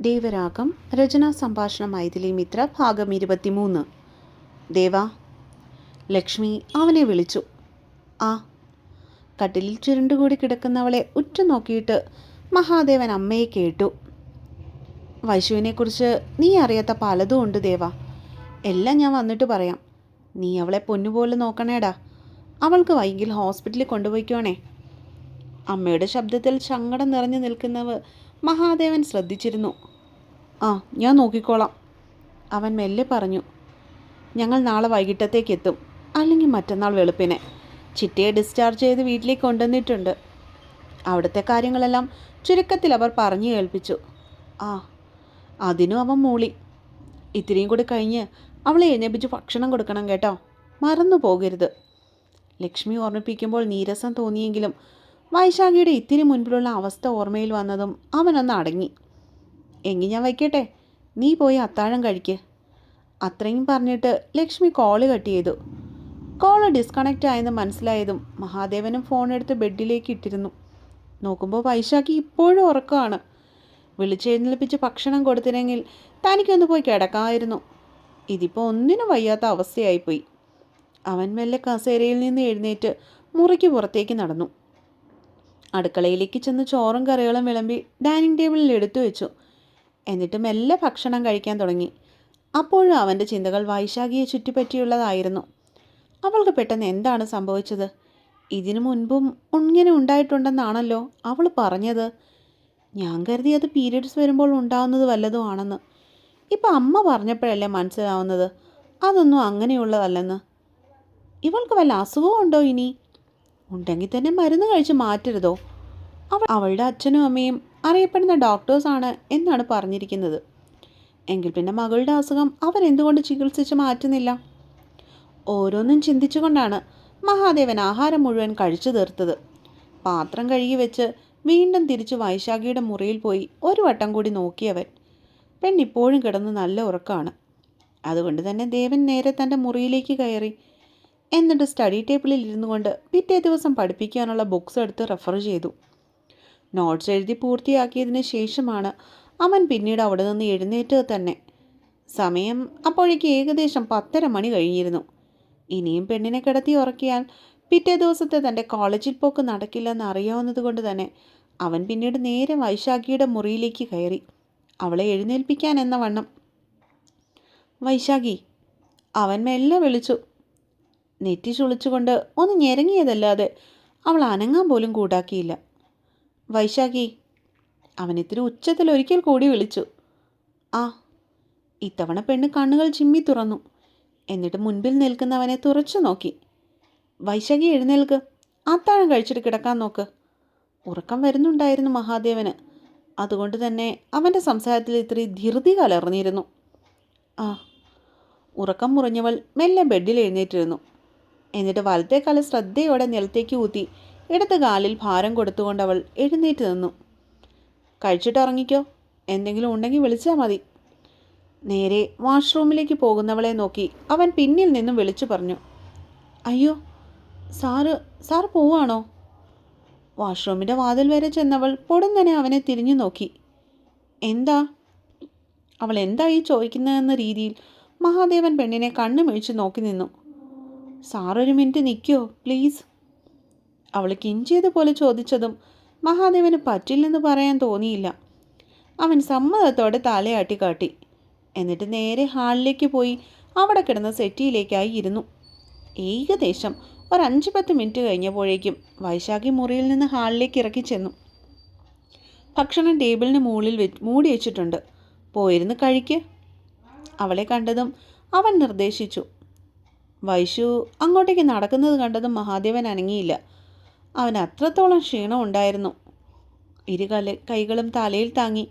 ദേവരാഗം രചനാ സംഭാഷണം മൈഥിലി മിത്ര ഭാഗം 23. ദേവ. ലക്ഷ്മി അവനെ വിളിച്ചു. ആ. കട്ടിലിൽ ചുരുണ്ടുകൂടി കിടക്കുന്നവളെ ഉറ്റുനോക്കിയിട്ട് മഹാദേവൻ അമ്മയെ കേട്ടു. വൈശുവിനെക്കുറിച്ച് നീ അറിയാത്ത പലതും ഉണ്ട് ദേവ. എല്ലാം ഞാൻ വന്നിട്ട് പറയാം. നീ അവളെ പൊന്നുപോലെ നോക്കണേടാ. അവൾക്ക് വൈകിൽ ഹോസ്പിറ്റലിൽ കൊണ്ടുപോയിക്കോണേ. അമ്മയുടെ ശബ്ദത്തിൽ സങ്കടം നിറഞ്ഞു നിൽക്കുന്നവ മഹാദേവൻ ശ്രദ്ധിച്ചിരുന്നു. ആ, ഞാൻ നോക്കിക്കോളാം, അവൻ മെല്ലെ പറഞ്ഞു. ഞങ്ങൾ നാളെ വൈകിട്ടത്തേക്ക് എത്തും, അല്ലെങ്കിൽ മറ്റന്നാൾ വെളുപ്പിനെ. ചിറ്റയെ ഡിസ്ചാർജ് ചെയ്ത് വീട്ടിലേക്ക് കൊണ്ടുവന്നിട്ടുണ്ട്. അവിടുത്തെ കാര്യങ്ങളെല്ലാം ചുരുക്കത്തിൽ അവർ പറഞ്ഞു കേൾപ്പിച്ചു. ആ, അതിനും അവൻ മൂളി. ഇത്തിരിയും കൂടി കഴിഞ്ഞ് അവളെ എഴുന്നേപ്പിച്ച് ഭക്ഷണം കൊടുക്കണം കേട്ടോ, മറന്നു പോകരുത്. ലക്ഷ്മി ഓർമ്മിപ്പിക്കുമ്പോൾ നീരസം തോന്നിയെങ്കിലും വൈശാഖിയുടെ ഇത്തിരി മുൻപിലുള്ള അവസ്ഥ ഓർമ്മയിൽ വന്നതും അവനൊന്ന് അടങ്ങി. എങ്കിൽ ഞാൻ വയ്ക്കട്ടെ, നീ പോയി അത്താഴം കഴിക്ക്. അത്രയും പറഞ്ഞിട്ട് ലക്ഷ്മി കോള് കട്ട് ചെയ്തു. കോള് ഡിസ്കണക്റ്റ് ആയെന്ന് മനസ്സിലായതും മഹാദേവനും ഫോണെടുത്ത് ബെഡിലേക്ക് ഇട്ടിരുന്നു. നോക്കുമ്പോൾ വൈശാഖി ഇപ്പോഴും ഉറക്കമാണ്. വിളിച്ചെഴുന്നേൽപ്പിച്ച് ഭക്ഷണം കൊടുത്തില്ലെങ്കിൽ തനിക്കൊന്ന് പോയി കിടക്കാമായിരുന്നു. ഇതിപ്പോൾ ഒന്നിനും വയ്യാത്ത അവസ്ഥയായിപ്പോയി. അവൻ മെല്ലെ കസേരയിൽ നിന്ന് എഴുന്നേറ്റ് മുറിക്ക് പുറത്തേക്ക് നടന്നു. അടുക്കളയിലേക്ക് ചെന്ന് ചോറും കറികളും വിളമ്പി ഡൈനിങ് ടേബിളിൽ എടുത്തു വെച്ചു. എന്നിട്ട് മെല്ലെ ഭക്ഷണം കഴിക്കാൻ തുടങ്ങി. അപ്പോഴും അവൻ്റെ ചിന്തകൾ വൈശാഖിയെ ചുറ്റിപ്പറ്റിയുള്ളതായിരുന്നു. അവൾക്ക് പെട്ടെന്ന് എന്താണ് സംഭവിച്ചത്? ഇതിനു മുൻപും ഇങ്ങനെ ഉണ്ടായിട്ടുണ്ടെന്നാണല്ലോ അവൾ പറഞ്ഞത്. ഞാൻ കരുതി അത് പീരിയഡ്സ് വരുമ്പോൾ ഉണ്ടാവുന്നത് വല്ലതും ആണെന്ന്. ഇപ്പം അമ്മ പറഞ്ഞപ്പോഴല്ലേ മനസ്സിലാവുന്നത് അതൊന്നും അങ്ങനെയുള്ളതല്ലെന്ന്. ഇവൾക്ക് വല്ല അസുഖവും ഉണ്ടോ? ഇനി ഉണ്ടെങ്കിൽ തന്നെ മരുന്ന് കഴിച്ച് മാറ്റരുതോ? അവളുടെ അച്ഛനും അമ്മയും അറിയപ്പെടുന്ന ഡോക്ടേഴ്സാണ് എന്നാണ് പറഞ്ഞിരിക്കുന്നത്. എങ്കിൽ പിന്നെ മകളുടെ അസുഖം അവരെന്തുകൊണ്ട് ചികിത്സിച്ച് മാറ്റുന്നില്ല? ഓരോന്നും ചിന്തിച്ചുകൊണ്ടാണ് മഹാദേവൻ ആഹാരം മുഴുവൻ കഴിച്ചു തീർത്തത്. പാത്രം കഴുകി വെച്ച് വീണ്ടും തിരിച്ച് വൈശാഖിയുടെ മുറിയിൽ പോയി ഒരു വട്ടം കൂടി നോക്കിയവൻ. പെണ്ണിപ്പോഴും കിടന്ന് നല്ല ഉറക്കമാണ്. അതുകൊണ്ട് തന്നെ ദേവൻ നേരെ തൻ്റെ മുറിയിലേക്ക് കയറി. എന്നിട്ട് സ്റ്റഡി ടേബിളിൽ ഇരുന്നു കൊണ്ട് പിറ്റേ ദിവസം പഠിപ്പിക്കാനുള്ള ബുക്സ് എടുത്ത് റെഫർ ചെയ്തു. നോട്ട്സ് എഴുതി പൂർത്തിയാക്കിയതിന് ശേഷമാണ് അവൻ പിന്നീട് അവിടെ നിന്ന് എഴുന്നേറ്റത് തന്നെ. സമയം അപ്പോഴേക്ക് ഏകദേശം 10:30 മണി കഴിഞ്ഞിരുന്നു. ഇനിയും പെണ്ണിനെ കിടത്തി ഉറക്കിയാൽ പിറ്റേ ദിവസത്തെ തൻ്റെ കോളേജിൽ പോക്ക് നടക്കില്ലെന്ന് അറിയാവുന്നത് കൊണ്ട് തന്നെ അവൻ പിന്നീട് നേരെ വൈശാഖിയുടെ മുറിയിലേക്ക് കയറി, അവളെ എഴുന്നേൽപ്പിക്കാൻ എന്ന വണ്ണം. വൈശാഖി, അവൻ മെല്ലെ വിളിച്ചു. നെറ്റി ചുളിച്ചുകൊണ്ട് ഒന്ന് ഞെരങ്ങിയതല്ലാതെ അവൾ അനങ്ങാൻ പോലും കൂട്ടാക്കിയില്ല. വൈശാഖി, അവൻ ഇത്തിരി ഉച്ചത്തിൽ ഒരിക്കൽ കൂടി വിളിച്ചു. ആ. ഇത്തവണ പെണ്ണ് കണ്ണുകൾ ചിമ്മി തുറന്നു. എന്നിട്ട് മുൻപിൽ നിൽക്കുന്നവനെ തുറച്ചു നോക്കി. വൈശാഖി, എഴുന്നേൽക്ക്, അത്താഴം കഴിച്ചിട്ട് കിടക്കാൻ നോക്ക്. ഉറക്കം വരുന്നുണ്ടായിരുന്നു മഹാദേവന്. അതുകൊണ്ട് തന്നെ അവൻ്റെ സംസാരത്തിൽ ഇത്തിരി ധൃതി കലർന്നിരുന്നു. ആ. ഉറക്കം മുറിഞ്ഞവൾ മെല്ലെ ബെഡിൽ എഴുന്നേറ്റിരുന്നു. എന്നിട്ട് വലത്തെ കാല് ശ്രദ്ധയോടെ നിലത്തേക്ക് ഊത്തി ഇടത്ത് കാലിൽ ഭാരം കൊടുത്തുകൊണ്ട് അവൾ എഴുന്നേറ്റ് നിന്നു. കഴിച്ചിട്ട് ഇറങ്ങിക്കോ, എന്തെങ്കിലും ഉണ്ടെങ്കിൽ വിളിച്ചാൽ മതി. നേരെ വാഷ്റൂമിലേക്ക് പോകുന്നവളെ നോക്കി അവൻ പിന്നിൽ നിന്നും വിളിച്ചു പറഞ്ഞു. അയ്യോ, സാറ് പോവാണോ? വാഷ്റൂമിൻ്റെ വാതിൽ വരെ ചെന്നവൾ പൊടുന്നനെ അവനെ തിരിഞ്ഞു നോക്കി. എന്താ? അവൾ എന്തായി ചോദിക്കുന്നതെന്ന രീതിയിൽ മഹാദേവൻ പെണ്ണിനെ കണ്ണുമിഴിച്ച് നോക്കി നിന്നു. സാറൊരു മിനിറ്റ് നിൽക്കുമോ പ്ലീസ്? അവൾ കിഞ്ചിയതുപോലെ ചോദിച്ചതും മഹാദേവന് പറ്റില്ലെന്ന് പറയാൻ തോന്നിയില്ല. അവൻ സമ്മതത്തോടെ തലയാട്ടി കാട്ടി. എന്നിട്ട് നേരെ ഹാളിലേക്ക് പോയി അവിടെ കിടന്ന സെറ്റിയിലേക്കായി ഇരുന്നു. ഏകദേശം ഒരു 5-10 മിനിറ്റ് കഴിഞ്ഞപ്പോഴേക്കും വൈശാഖി മുറിയിൽ നിന്ന് ഹാളിലേക്ക് ഇറക്കി ചെന്നു. ഭക്ഷണം ടേബിളിന് മുകളിൽ മൂടി വെച്ചിട്ടുണ്ട്, പോയിരുന്ന് കഴിക്ക്. അവളെ കണ്ടതും അവൻ നിർദ്ദേശിച്ചു. വൈശു അങ്ങോട്ടേക്ക് നടക്കുന്നത് കണ്ടതും മഹാദേവൻ അനങ്ങിയില്ല. അവൻ അത്രത്തോളം ക്ഷീണം ഉണ്ടായിരുന്നു. കൈകളും തലയിൽ താങ്ങി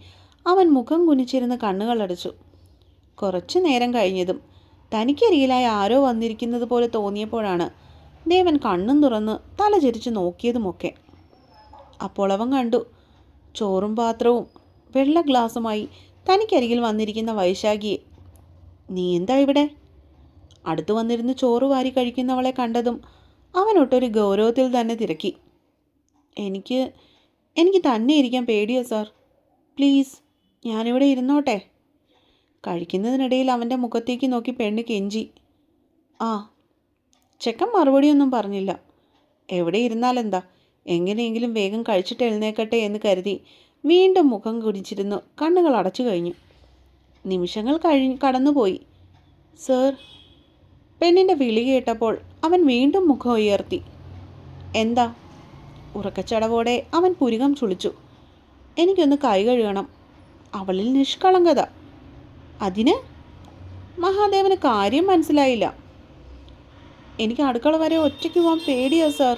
അവൻ മുഖം കുനിച്ചിരുന്ന് കണ്ണുകളടച്ചു. കുറച്ചു നേരം കഴിഞ്ഞതും തനിക്കരികിലായി ആരോ വന്നിരിക്കുന്നത് പോലെ തോന്നിയപ്പോഴാണ് ദേവൻ കണ്ണും തുറന്ന് തല ചിരിച്ച് നോക്കിയതുമൊക്കെ. അപ്പോൾ അവൻ കണ്ടു, ചോറും പാത്രവും വെള്ള ഗ്ലാസുമായി തനിക്കരികിൽ വന്നിരിക്കുന്ന വൈശാഖിയെ. നീ എന്താ ഇവിടെ? അടുത്തു വന്നിരുന്ന് ചോറ് വാരി കഴിക്കുന്നവളെ കണ്ടതും അവനൊട്ടൊരു ഗൗരവത്തിൽ തന്നെ തിരക്കി. എനിക്ക് തന്നെ ഇരിക്കാൻ പേടിയോ സാർ? പ്ലീസ് ഞാനിവിടെ ഇരുന്നോട്ടെ? കഴിക്കുന്നതിനിടയിൽ അവൻ്റെ മുഖത്തേക്ക് നോക്കി പെണ്ണ് കെഞ്ചി. ആ. ചെക്കൻ മറുപടിയൊന്നും പറഞ്ഞില്ല. എവിടെ ഇരുന്നാലെന്താ, എങ്ങനെയെങ്കിലും വേഗം കഴിച്ചിട്ട് എഴുന്നേക്കട്ടെ എന്ന് കരുതി വീണ്ടും മുഖം കുനിച്ചിരുന്നു കണ്ണുകൾ അടച്ചു കഴിഞ്ഞു. നിമിഷങ്ങൾ കടന്നുപോയി. സർ. പെണ്ണിൻ്റെ വിളി കേട്ടപ്പോൾ അവൻ വീണ്ടും മുഖം ഉയർത്തി. എന്താ? ഉറക്കച്ചടവോടെ അവൻ പുരികം ചുളിച്ചു. എനിക്കൊന്ന് കൈ കഴുകണം. അവളിൽ നിഷ്കളങ്കത. അതിന്? മഹാദേവന് കാര്യം മനസ്സിലായില്ല. എനിക്ക് അടുക്കള വരെ ഒറ്റയ്ക്ക് പോകാൻ പേടിയാ സാർ.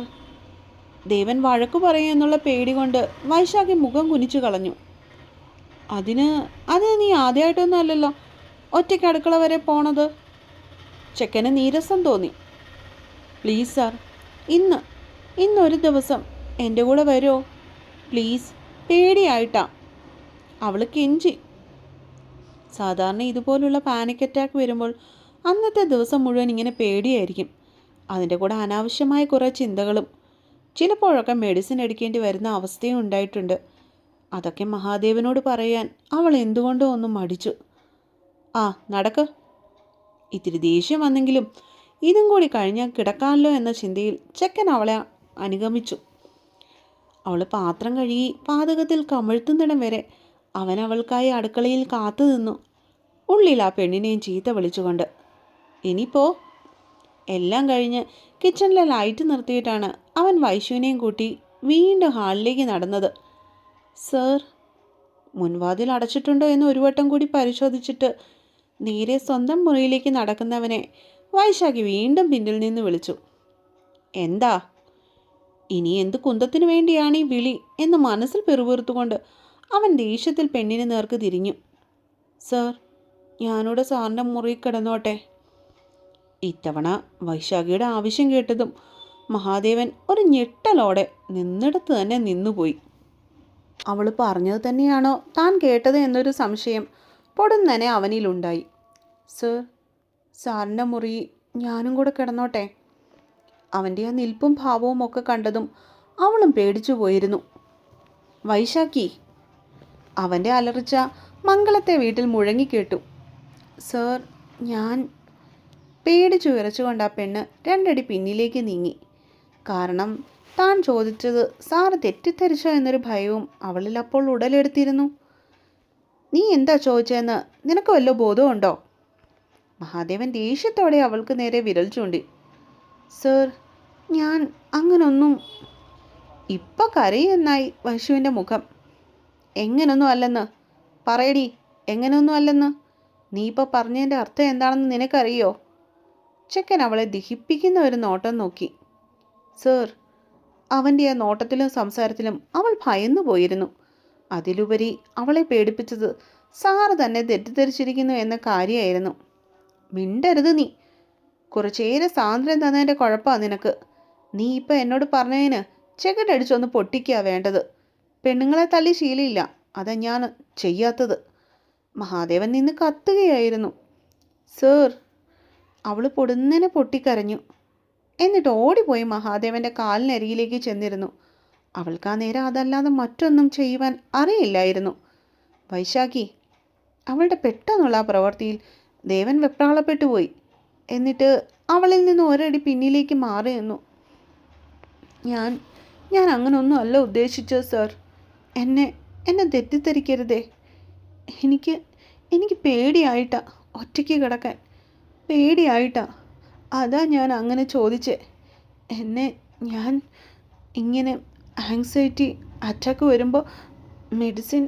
ദേവൻ വഴക്കു പറയുമെന്നുള്ള പേടി കൊണ്ട് വൈശാഖി മുഖം കുനിച്ചു കളഞ്ഞു. അതിന് നീ ആദ്യമായിട്ടൊന്നും അല്ലല്ലോ ഒറ്റയ്ക്ക് അടുക്കള വരെ പോണത്. ചെക്കന് നീരസം തോന്നി. പ്ലീസ് സാർ, ഇന്നൊരു ദിവസം എൻ്റെ കൂടെ വരുമോ പ്ലീസ്? പേടിയായിട്ടാ. അവൾ കെഞ്ചി. സാധാരണ ഇതുപോലുള്ള പാനിക് അറ്റാക്ക് വരുമ്പോൾ അന്നത്തെ ദിവസം മുഴുവൻ ഇങ്ങനെ പേടിയായിരിക്കും. അതിൻ്റെ കൂടെ അനാവശ്യമായ കുറേ ചിന്തകളും. ചിലപ്പോഴൊക്കെ മെഡിസിൻ എടുക്കേണ്ടി വരുന്ന അവസ്ഥയും ഉണ്ടായിട്ടുണ്ട്. അതൊക്കെ മഹാദേവനോട് പറയാൻ അവൾ എന്തുകൊണ്ടോ ഒന്നും മടിച്ചു. ആ, നടക്ക്. ഇത്തിരി ദേഷ്യം വന്നെങ്കിലും ഇതും കൂടി കഴിഞ്ഞാൽ കിടക്കാമല്ലോ എന്ന ചിന്തയിൽ ചെക്കൻ അവളെ അനുഗമിച്ചു. അവൾ പാത്രം കഴുകി പാതകത്തിൽ കമഴ്ത്തുന്നിടം വരെ അവൻ അവൾക്കായി അടുക്കളയിൽ കാത്തു നിന്നു, ഉള്ളിൽ ആ പെണ്ണിനെയും ചീത്ത വിളിച്ചുകൊണ്ട്. ഇനിയിപ്പോ എല്ലാം കഴിഞ്ഞ് കിച്ചണിലെ ലൈറ്റ് നിർത്തിയിട്ടാണ് അവൻ വൈശുവിനെയും കൂട്ടി വീണ്ടും ഹാളിലേക്ക് നടന്നത്. സർ. മുൻവാതിൽ അടച്ചിട്ടുണ്ടോ എന്ന് ഒരു വട്ടം കൂടി പരിശോധിച്ചിട്ട് നേരെ സ്വന്തം മുറിയിലേക്ക് നടക്കുന്നവനെ വൈശാഖി വീണ്ടും പിന്നിൽ നിന്ന് വിളിച്ചു. എന്താ? ഇനി എന്ത് കുന്തത്തിനു വേണ്ടിയാണ് ഈ വിളി എന്ന് മനസ്സിൽ പിറുപിറുത്തുകൊണ്ട് അവൻ ദേഷ്യത്തിൽ പെണ്ണിന് നേർക്ക് തിരിഞ്ഞു. സർ, ഞാനിവിടെ സാറിൻ്റെ മുറിയിൽ കിടന്നോട്ടെ? ഇത്തവണ വൈശാഖിയുടെ ആവശ്യം കേട്ടതും മഹാദേവൻ ഒരു ഞെട്ടലോടെ നിന്നിടത്ത് തന്നെ നിന്നുപോയി. അവൾ പറഞ്ഞത് തന്നെയാണോ താൻ കേട്ടത് എന്നൊരു സംശയം പൊടുന്നനെ അവനിലുണ്ടായി. സർ, സാറിൻ്റെ മുറി ഞാനും കൂടെ കിടന്നോട്ടെ? അവൻ്റെ ആ നിൽപ്പും ഭാവവും ഒക്കെ കണ്ടതും അവളും പേടിച്ചു പോയിരുന്നു. വൈശാഖി! അവൻ്റെ അലർച്ച മംഗളത്തെ വീട്ടിൽ മുഴങ്ങിക്കേട്ടു. സർ, ഞാൻ... പേടിച്ചു വിറച്ചുകൊണ്ട് ആ പെണ്ണ് രണ്ടടി പിന്നിലേക്ക് നീങ്ങി. കാരണം താൻ ചോദിച്ചത് സാറ് തെറ്റിദ്ധരിച്ചോ എന്നൊരു ഭയവും അവളിൽ അപ്പോൾ ഉടലെടുത്തിരുന്നു. നീ എന്താ ചോദിച്ചതെന്ന് നിനക്ക് വല്ല ബോധമുണ്ടോ? മഹാദേവൻ ദേഷ്യത്തോടെ അവൾക്ക് നേരെ വിരൽ ചൂണ്ടി. സർ, ഞാൻ അങ്ങനൊന്നും... ഇപ്പം കരയെന്നായി വൈശുവിൻ്റെ മുഖം. എങ്ങനൊന്നും അല്ലെന്ന് പറയടി, എങ്ങനെയൊന്നും അല്ലെന്ന്. നീ ഇപ്പോൾ പറഞ്ഞതിൻ്റെ അർത്ഥം എന്താണെന്ന് നിനക്കറിയോ? ചെക്കൻ അവളെ ദഹിപ്പിക്കുന്ന ഒരു നോട്ടം നോക്കി. സർ. അവൻ്റെ ആ നോട്ടത്തിലും സംസാരത്തിലും അവൾ ഭയന്നു പോയിരുന്നു. അതിലുപരി അവളെ പേടിപ്പിച്ചത് സാറ് തന്നെ തെറ്റിദ്ധരിച്ചിരിക്കുന്നു എന്ന കാര്യമായിരുന്നു. മിണ്ടരുത് നീ. കുറച്ചേറെ സ്വാതന്ത്ര്യം തന്നതിൻ്റെ കുഴപ്പമാണ് നിനക്ക്. നീ ഇപ്പം എന്നോട് പറഞ്ഞതിന് ചെകിടടിച്ചൊന്ന് പൊട്ടിക്കുക വേണ്ടത്. പെണ്ണുങ്ങളെ തല്ലി ശീലമില്ല, അതാ ഞാൻ ചെയ്യാത്തത്. മഹാദേവൻ നിന്ന് കത്തുകയായിരുന്നു. സർ. അവൾ പൊടുന്നനെ പൊട്ടിക്കരഞ്ഞു. എന്നിട്ട് ഓടിപ്പോയി മഹാദേവൻ്റെ കാലിനരികിലേക്ക് ചെന്നിരുന്നു. അവൾക്ക് ആ നേരം അതല്ലാതെ മറ്റൊന്നും ചെയ്യുവാൻ അറിയില്ലായിരുന്നു. വൈശാഖി! അവളുടെ പെട്ടെന്നുള്ള ആ പ്രവൃത്തിയിൽ ദേവൻ വെപ്രാളപ്പെട്ടു പോയി. എന്നിട്ട് അവളിൽ നിന്ന് ഒരടി പിന്നിലേക്ക് മാറി നിന്നു. ഞാൻ അങ്ങനൊന്നും അല്ല ഉദ്ദേശിച്ചത് സർ. എന്നെ തെറ്റിദ്ധരിക്കരുതേ. എനിക്ക് പേടിയായിട്ടാ ഒറ്റയ്ക്ക് കിടക്കാൻ. പേടിയായിട്ടാ. അതാ ഞാൻ അങ്ങനെ ചോദിച്ചേ. ഞാൻ ഇങ്ങനെ ആങ്സൈറ്റി അറ്റാക്ക് വരുമ്പോൾ മെഡിസിൻ...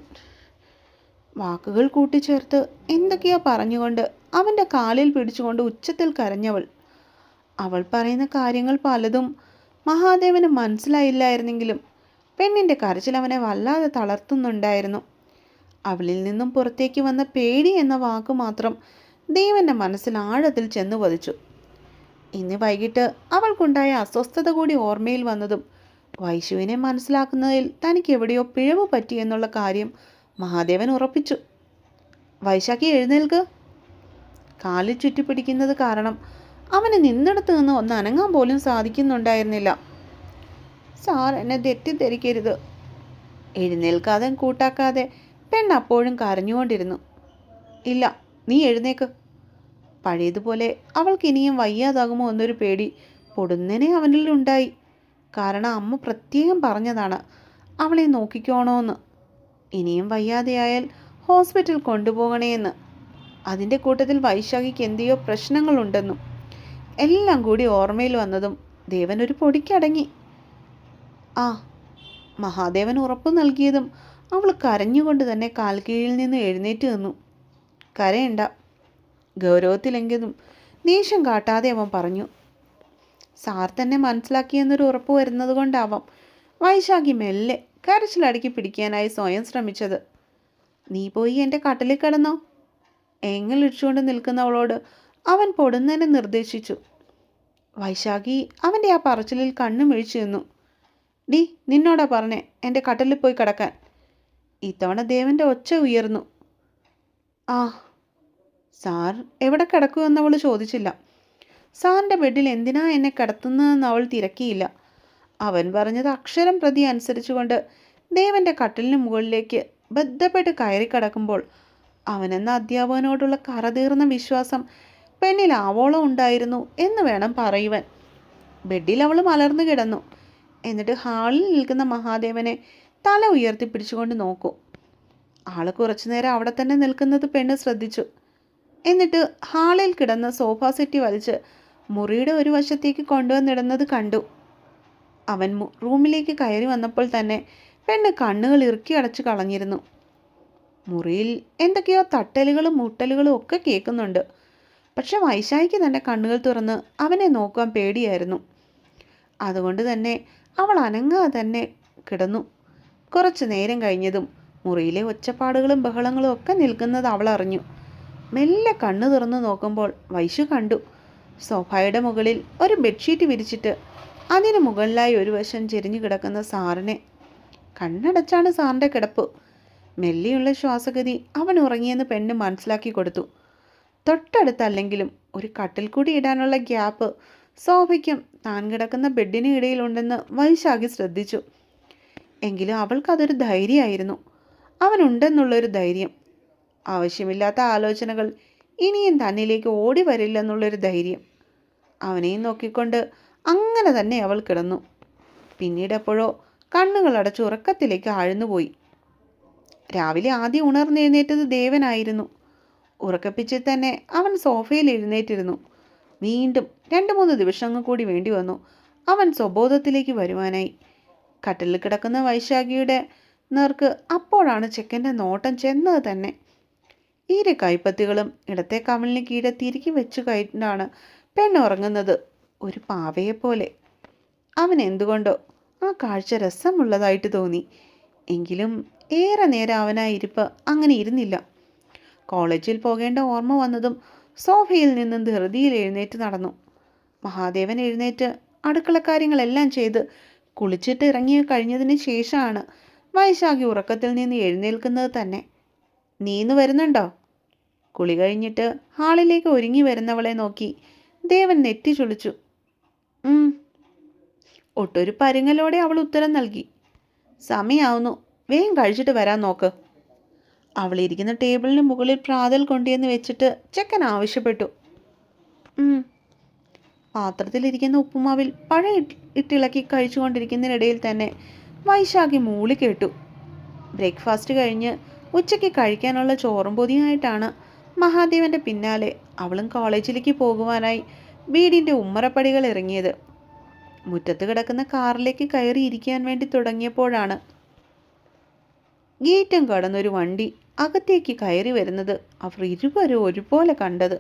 വാക്കുകൾ കൂട്ടിച്ചേർത്ത് എന്തൊക്കെയാ പറഞ്ഞുകൊണ്ട് അവൻ്റെ കാലിൽ പിടിച്ചുകൊണ്ട് ഉച്ചത്തിൽ കരഞ്ഞവൾ. അവൾ പറയുന്ന കാര്യങ്ങൾ പലതും മഹാദേവന് മനസ്സിലായില്ലായിരുന്നെങ്കിലും പെണ്ണിൻ്റെ കരച്ചിൽ അവനെ വല്ലാതെ തളർത്തുന്നുണ്ടായിരുന്നു. അവളിൽ നിന്നും പുറത്തേക്ക് വന്ന പേടി എന്ന വാക്ക് മാത്രം ദേവൻ്റെ മനസ്സിൽ ആഴത്തിൽ ചെന്നു പതിച്ചു. ഇന്ന് വൈകിട്ട് അവൾക്കുണ്ടായ അസ്വസ്ഥത കൂടി ഓർമ്മയിൽ വന്നതും വൈശുവിനെ മനസ്സിലാക്കുന്നതിൽ തനിക്ക് എവിടെയോ പിഴവ് പറ്റിയെന്നുള്ള കാര്യം മഹാദേവൻ ഉറപ്പിച്ചു. വൈശാഖി, എഴുന്നേൽക്ക്. കാലിൽ ചുറ്റിപ്പിടിക്കുന്നത് കാരണം അവന് നിന്നിടത്ത് നിന്ന് ഒന്ന് അനങ്ങാൻ പോലും സാധിക്കുന്നുണ്ടായിരുന്നില്ല. സാർ, എന്നെ തെറ്റിദ്ധരിക്കരുത്. എഴുന്നേൽക്കാതെ കൂട്ടാക്കാതെ പെണ്ണ് അപ്പോഴും കരഞ്ഞുകൊണ്ടിരുന്നു. ഇല്ല, നീ എഴുന്നേക്ക്. പഴയതുപോലെ അവൾക്ക് ഇനിയും വയ്യാതാകുമോ എന്നൊരു പേടി പൊടുന്നനെ അവനിലുണ്ടായി. കാരണം അമ്മ പ്രത്യേകം പറഞ്ഞതാണ് അവളെ നോക്കിക്കോണോന്ന്. ഇനിയും വയ്യാതെയായാൽ ഹോസ്പിറ്റൽ കൊണ്ടുപോകണേ എന്ന്. അതിൻ്റെ കൂട്ടത്തിൽ വൈശാഖിക്ക് എന്തെയോ പ്രശ്നങ്ങളുണ്ടെന്നും എല്ലാം കൂടി ഓർമ്മയിൽ വന്നതും ദേവൻ ഒരു പൊടിക്കടങ്ങി. ആ, മഹാദേവൻ ഉറപ്പു നൽകിയതും അവൾ കരഞ്ഞുകൊണ്ട് തന്നെ കാൽക്കീഴിൽ നിന്ന് എഴുന്നേറ്റ് നിന്നു. കരയണ്ട, ഗൗരവത്തിലെങ്കിലും ദേഷ്യം കാട്ടാതെ അവൻ പറഞ്ഞു. സാർ തന്നെ മനസ്സിലാക്കിയെന്നൊരു ഉറപ്പ് വരുന്നത് കൊണ്ടാവാം വൈശാഖി മെല്ലെ കരച്ചിലടക്കി പിടിക്കാനായി സ്വയം ശ്രമിച്ചത്. നീ പോയി എൻ്റെ കട്ടിലിൽ കിടന്നോ. എങ്ങലിടിച്ചുകൊണ്ട് നിൽക്കുന്നവളോട് അവൻ പൊടുന്നതിനെ നിർദ്ദേശിച്ചു. വൈശാഖി അവൻ്റെ ആ പറച്ചിലിൽ കണ്ണു മിഴിച്ചു നിന്നു. ഡി, നിന്നോടാ പറഞ്ഞേ എൻ്റെ കട്ടിലിൽ പോയി കിടക്കാൻ. ഇത്തവണ ദേവൻ്റെ ഒച്ച ഉയർന്നു. ആ. സാർ എവിടെ കിടക്കുമെന്ന് അവൾ ചോദിച്ചില്ല. സാറിൻ്റെ ബെഡിൽ എന്തിനാ എന്നെ കിടത്തുന്നതെന്ന് അവൾ തിരക്കിയില്ല. അവൻ പറഞ്ഞത് അക്ഷരം പ്രതി അനുസരിച്ചുകൊണ്ട് ദേവൻ്റെ കട്ടിലിന് മുകളിലേക്ക് ബന്ധപ്പെട്ട് കയറി കിടക്കുമ്പോൾ അവനെന്ന അധ്യാപകനോടുള്ള കറതീർന്ന വിശ്വാസം പെണ്ണിൽ ആവോളം ഉണ്ടായിരുന്നു എന്ന് വേണം പറയുവാൻ. ബെഡിൽ അവൾ മലർന്നു കിടന്നു. എന്നിട്ട് ഹാളിൽ നിൽക്കുന്ന മഹാദേവനെ തല ഉയർത്തി പിടിച്ചുകൊണ്ട് നോക്കൂ. ആൾ കുറച്ചു നേരം അവിടെ തന്നെ നിൽക്കുന്നത് പെണ്ണ് ശ്രദ്ധിച്ചു. എന്നിട്ട് ഹാളിൽ കിടന്ന സോഫ സെറ്റി വലിച്ച് മുറിയുടെ ഒരു വശത്തേക്ക് കൊണ്ടുവന്നിടുന്നത് കണ്ടു. അവൻ റൂമിലേക്ക് കയറി വന്നപ്പോൾ തന്നെ പെണ്ണ് കണ്ണുകൾ ഇറുക്കി അടച്ചു കളഞ്ഞിരുന്നു. മുറിയിൽ എന്തൊക്കെയോ തട്ടലുകളും മുട്ടലുകളും ഒക്കെ കേൾക്കുന്നുണ്ട്. പക്ഷെ വൈശാഖിക്ക് തന്നെ കണ്ണുകൾ തുറന്ന് അവനെ നോക്കാൻ പേടിയായിരുന്നു. അതുകൊണ്ട് തന്നെ അവൾ അനങ്ങാതെ തന്നെ കിടന്നു. കുറച്ചു നേരം കഴിഞ്ഞതും മുറിയിലെ ഒച്ചപ്പാടുകളും ബഹളങ്ങളും ഒക്കെ നിൽക്കുന്നത് അവൾ അറിഞ്ഞു. മെല്ലെ കണ്ണു തുറന്ന് നോക്കുമ്പോൾ വൈശു കണ്ടു സോഫയുടെ മുകളിൽ ഒരു ബെഡ്ഷീറ്റ് വിരിച്ചിട്ട് അതിന് മുകളിലായി ഒരു വശം ചെരിഞ്ഞു കിടക്കുന്ന സാറിനെ. കണ്ണടച്ചാണ് സാറിൻ്റെ കിടപ്പ്. മെല്ലെയുള്ള ശ്വാസഗതി അവൻ ഉറങ്ങിയെന്ന് പെണ്ണ് മനസ്സിലാക്കി കൊടുത്തു. തൊട്ടടുത്തല്ലെങ്കിലും ഒരു കട്ടിൽ കൂടി ഇടാനുള്ള ഗ്യാപ്പ് സോഫയ്ക്കും താൻ കിടക്കുന്ന ബെഡിനും ഇടയിലുണ്ടെന്ന് വൈശാഖി ശ്രദ്ധിച്ചു. എങ്കിലും അവൾക്കതൊരു ധൈര്യമായിരുന്നു. അവനുണ്ടെന്നുള്ളൊരു ധൈര്യം. ആവശ്യമില്ലാത്ത ആലോചനകൾ ഇനിയും തന്നിലേക്ക് ഓടി വരില്ലെന്നുള്ളൊരു ധൈര്യം. അവനെയും നോക്കിക്കൊണ്ട് അങ്ങനെ തന്നെ അവൾ കിടന്നു. പിന്നീടെപ്പോഴോ കണ്ണുകളടച്ച് ഉറക്കത്തിലേക്ക് ആഴ്ന്നുപോയി. രാവിലെ ആദ്യം ഉണർന്നെഴുന്നേറ്റത് ദേവനായിരുന്നു. ഉറക്കപ്പിച്ചിൽ തന്നെ അവൻ സോഫയിൽ എഴുന്നേറ്റിരുന്നു. വീണ്ടും 2-3 ദിവസങ്ങൾ കൂടി വേണ്ടി വന്നു അവൻ സ്വബോധത്തിലേക്ക് വരുവാനായി. കട്ടിലിൽ കിടക്കുന്ന വൈശാഖിയുടെ നേർക്ക് അപ്പോഴാണ് ചെക്കൻ്റെ നോട്ടം ചെന്നത് തന്നെ. ഇരു കൈപ്പത്തികളും ഇടത്തെ കമലിന് കീഴെ തിരികെ വെച്ചു കഴിഞ്ഞാണ് പെണ്ണുറങ്ങുന്നത്, ഒരു പാവയെപ്പോലെ. അവൻ എന്തുകൊണ്ടോ ആ കാഴ്ച രസമുള്ളതായിട്ട് തോന്നി. എങ്കിലും ഏറെ നേരം അവനായി ഇരിപ്പ് അങ്ങനെ ഇരുന്നില്ല. കോളേജിൽ പോകേണ്ട ഓർമ്മ വന്നതും സോഫയിൽ നിന്നും ധൃതിയിൽ എഴുന്നേറ്റ് നടന്നു. മഹാദേവൻ എഴുന്നേറ്റ് അടുക്കളക്കാര്യങ്ങളെല്ലാം ചെയ്ത് കുളിച്ചിട്ട് ഇറങ്ങി കഴിഞ്ഞതിന് ശേഷമാണ് വൈശാഖി ഉറക്കത്തിൽ നിന്ന് എഴുന്നേൽക്കുന്നത് തന്നെ. നീന്ന് വരുന്നുണ്ടോ? കുളി കഴിഞ്ഞിട്ട് ഹാളിലേക്ക് ഒരുങ്ങി വരുന്നവളെ നോക്കി ദേവൻ നെറ്റി ചുളിച്ചു. ഒട്ടൊരു പരുങ്ങലോടെ അവൾ ഉത്തരം നൽകി. സമയാവുന്നു, വേഗം കഴിച്ചിട്ട് വരാൻ നോക്ക്. അവളിരിക്കുന്ന ടേബിളിന് മുകളിൽ പ്രാതൽ കൊണ്ടുവന്ന് വെച്ചിട്ട് ചെക്കൻ ആവശ്യപ്പെട്ടു. പാത്രത്തിലിരിക്കുന്ന ഉപ്പുമാവിൽ പഴം ഇട്ടിളക്കി കഴിച്ചുകൊണ്ടിരിക്കുന്നതിനിടയിൽ തന്നെ വൈശാഖി മൂളി കേട്ടു. ബ്രേക്ക്ഫാസ്റ്റ് കഴിഞ്ഞ് ഉച്ചയ്ക്ക് കഴിക്കാനുള്ള ചോറും പൊതിയായിട്ടാണ് മഹാദേവൻ്റെ പിന്നാലെ അവളും കോളേജിലേക്ക് പോകുവാനായി വീടിൻ്റെ ഉമ്മറപ്പടികൾ ഇറങ്ങിയത്. മുറ്റത്ത് കിടക്കുന്ന കാറിലേക്ക് കയറി ഇരിക്കാൻ വേണ്ടി തുടങ്ങിയപ്പോഴാണ് ഗേറ്റും കടന്നൊരു വണ്ടി അകത്തേക്ക് കയറി വരുന്നത് അവർ ഇരുവരും ഒരുപോലെ കണ്ടത്.